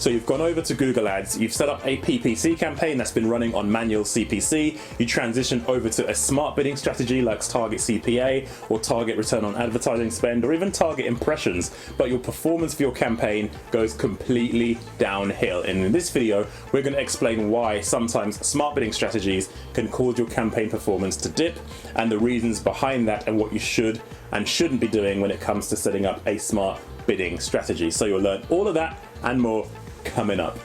So you've gone over to Google Ads, you've set up a PPC campaign that's been running on manual CPC, you transition over to a smart bidding strategy like target CPA or target return on advertising spend or even target impressions, but your performance for your campaign goes completely downhill. And in this video, we're going to explain why sometimes smart bidding strategies can cause your campaign performance to dip and the reasons behind that and what you should and shouldn't be doing when it comes to setting up a smart bidding strategy. So you'll learn all of that and more coming up.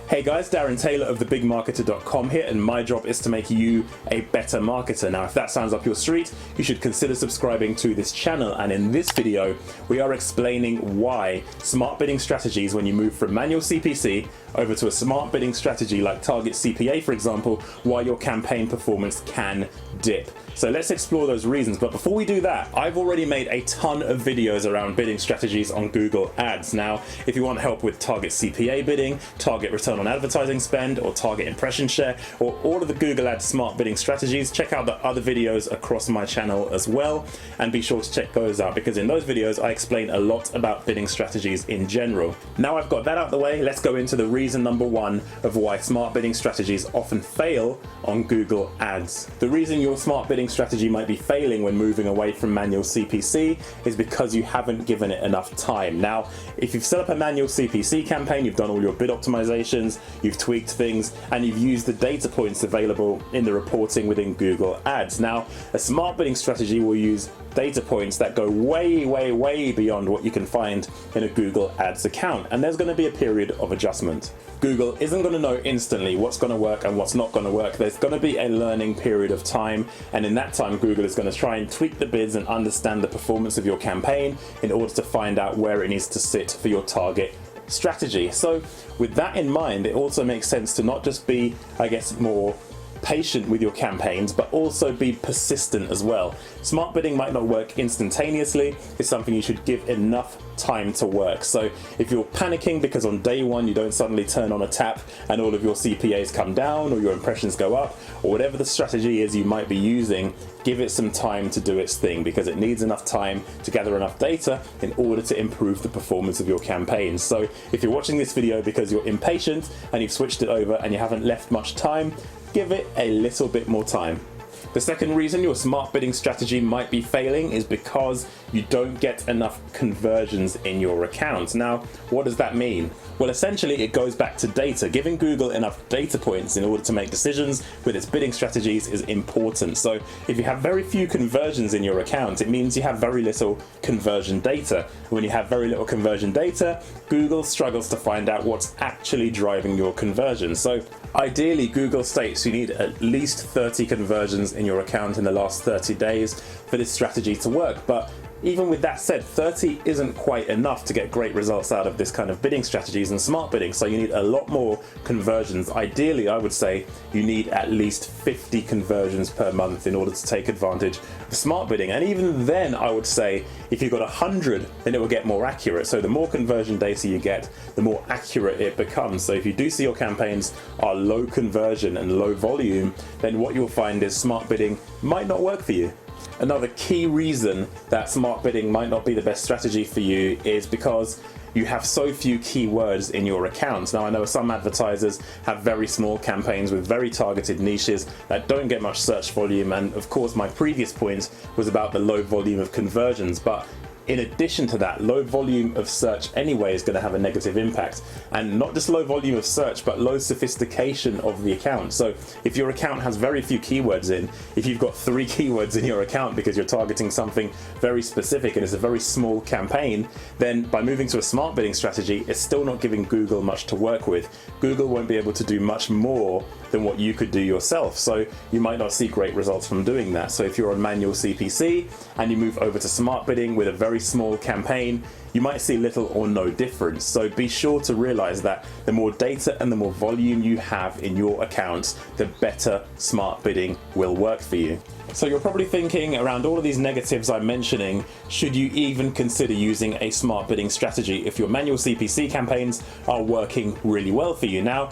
Hey guys, Darren Taylor of thebigmarketer.com here, and my job is to make you a better marketer. Now, if that sounds up your street, you should consider subscribing to this channel. And in this video, we are explaining why smart bidding strategies, when you move from manual CPC over to a smart bidding strategy like target CPA, for example, why your campaign performance can dip. So let's explore those reasons. But before we do that, I've already made a ton of videos around bidding strategies on Google Ads. Now, if you want help with target CPA bidding, target return on advertising spend, or target impression share, or all of the Google Ads smart bidding strategies, check out the other videos across my channel as well. And be sure to check those out, because in those videos, I explain a lot about bidding strategies in general. Now I've got that out of the way, let's go into the reason number one of why smart bidding strategies often fail on Google Ads. The reason your smart bidding strategy might be failing when moving away from manual CPC is because you haven't given it enough time. Now, if you've set up a manual CPC campaign, you've done all your bid optimizations, you've tweaked things, and you've used the data points available in the reporting within Google Ads. Now, a smart bidding strategy will use data points that go way beyond what you can find in a Google Ads account, and there's going to be a period of adjustment. Google isn't going to know instantly what's going to work and what's not going to work. There's going to be a learning period of time, and in that time Google is going to try and tweak the bids and understand the performance of your campaign in order to find out where it needs to sit for your target strategy. So with that in mind, it also makes sense to not just be, I guess, more patient with your campaigns, but also be persistent as well. Smart bidding might not work instantaneously. It's something you should give enough time to work. So if you're panicking because on day one you don't suddenly turn on a tap and all of your CPAs come down or your impressions go up, or whatever the strategy is you might be using, give it some time to do its thing, because it needs enough time to gather enough data in order to improve the performance of your campaign. So if you're watching this video because you're impatient and you've switched it over and you haven't left much time, give it a little bit more time. The second reason your smart bidding strategy might be failing is because you don't get enough conversions in your account. Now, what does that mean? Well, essentially it goes back to data. Giving Google enough data points in order to make decisions with its bidding strategies is important. So if you have very few conversions in your account, it means you have very little conversion data. When you have very little conversion data, Google struggles to find out what's actually driving your conversion. So ideally, Google states you need at least 30 conversions in your account in the last 30 days for this strategy to work. But even with that said, 30 isn't quite enough to get great results out of this kind of bidding strategies and smart bidding. So you need a lot more conversions. Ideally, I would say you need at least 50 conversions per month in order to take advantage of smart bidding. And even then, I would say if you've got 100, then it will get more accurate. So the more conversion data you get, the more accurate it becomes. So if you do see your campaigns are low conversion and low volume, then what you'll find is smart bidding might not work for you. Another key reason that smart bidding might not be the best strategy for you is because you have so few keywords in your account. Now, I know some advertisers have very small campaigns with very targeted niches that don't get much search volume, and of course my previous point was about the low volume of conversions, but in addition to that, low volume of search anyway is going to have a negative impact. And not just low volume of search, but low sophistication of the account. So if your account has very few keywords in, if you've got 3 keywords in your account because you're targeting something very specific and it's a very small campaign, then by moving to a smart bidding strategy, it's still not giving Google much to work with. Google won't be able to do much more than what you could do yourself. So you might not see great results from doing that. So if you're on manual CPC and you move over to smart bidding with a very small campaign, you might see little or no difference. So be sure to realize that the more data and the more volume you have in your account, the better smart bidding will work for you. So you're probably thinking, around all of these negatives I'm mentioning, should you even consider using a smart bidding strategy if your manual CPC campaigns are working really well for you? Now,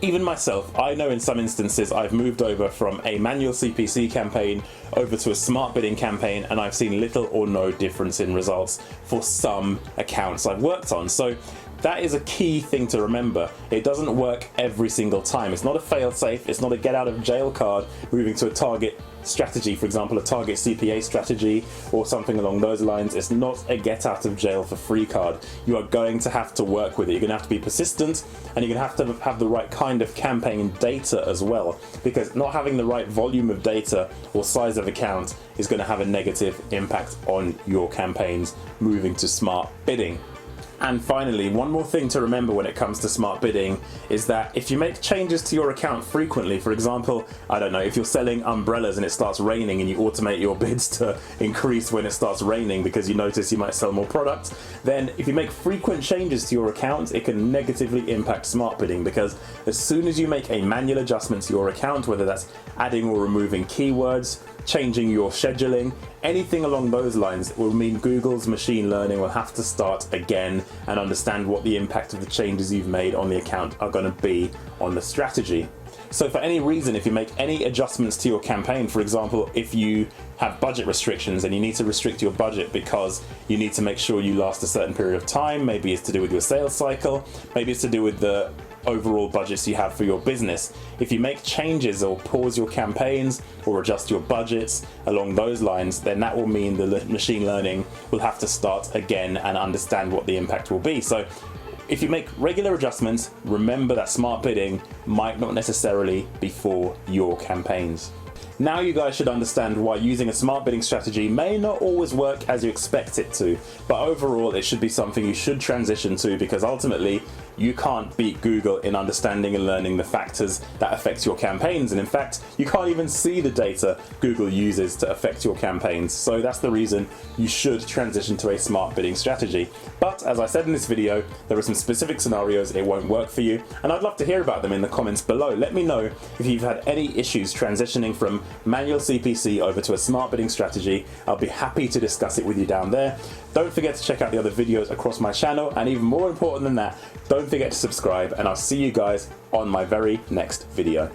even myself, I know in some instances I've moved over from a manual CPC campaign over to a smart bidding campaign, and I've seen little or no difference in results for some accounts I've worked on. So that is a key thing to remember. It doesn't work every single time. It's not a fail-safe, it's not a get out of jail card moving to a target strategy, for example, a target CPA strategy or something along those lines. It's not a get out of jail for free card. You are going to have to work with it. You're going to have to be persistent, and you're going to have the right kind of campaign data as well, because not having the right volume of data or size of account is going to have a negative impact on your campaigns moving to smart bidding. And finally, one more thing to remember when it comes to smart bidding is that if you make changes to your account frequently, for example, I don't know, if you're selling umbrellas and it starts raining and you automate your bids to increase when it starts raining because you notice you might sell more products, then if you make frequent changes to your account, it can negatively impact smart bidding, because as soon as you make a manual adjustment to your account, whether that's adding or removing keywords, changing your scheduling, anything along those lines, will mean Google's machine learning will have to start again and understand what the impact of the changes you've made on the account are going to be on the strategy. So for any reason, if you make any adjustments to your campaign, for example, if you have budget restrictions and you need to restrict your budget because you need to make sure you last a certain period of time, maybe it's to do with your sales cycle, maybe it's to do with the overall budgets you have for your business. If you make changes or pause your campaigns or adjust your budgets along those lines, then that will mean the machine learning will have to start again and understand what the impact will be. So if you make regular adjustments, remember that smart bidding might not necessarily be for your campaigns. Now you guys should understand why using a smart bidding strategy may not always work as you expect it to, but overall it should be something you should transition to, because ultimately you can't beat Google in understanding and learning the factors that affect your campaigns, and in fact you can't even see the data Google uses to affect your campaigns. So that's the reason you should transition to a smart bidding strategy. But as I said in this video, there are some specific scenarios it won't work for you, and I'd love to hear about them in the comments below. Let me know if you've had any issues transitioning from manual CPC over to a smart bidding strategy. I'll be happy to discuss it with you down there. Don't forget to check out the other videos across my channel, and even more important than that, don't forget to subscribe, and I'll see you guys on my very next video.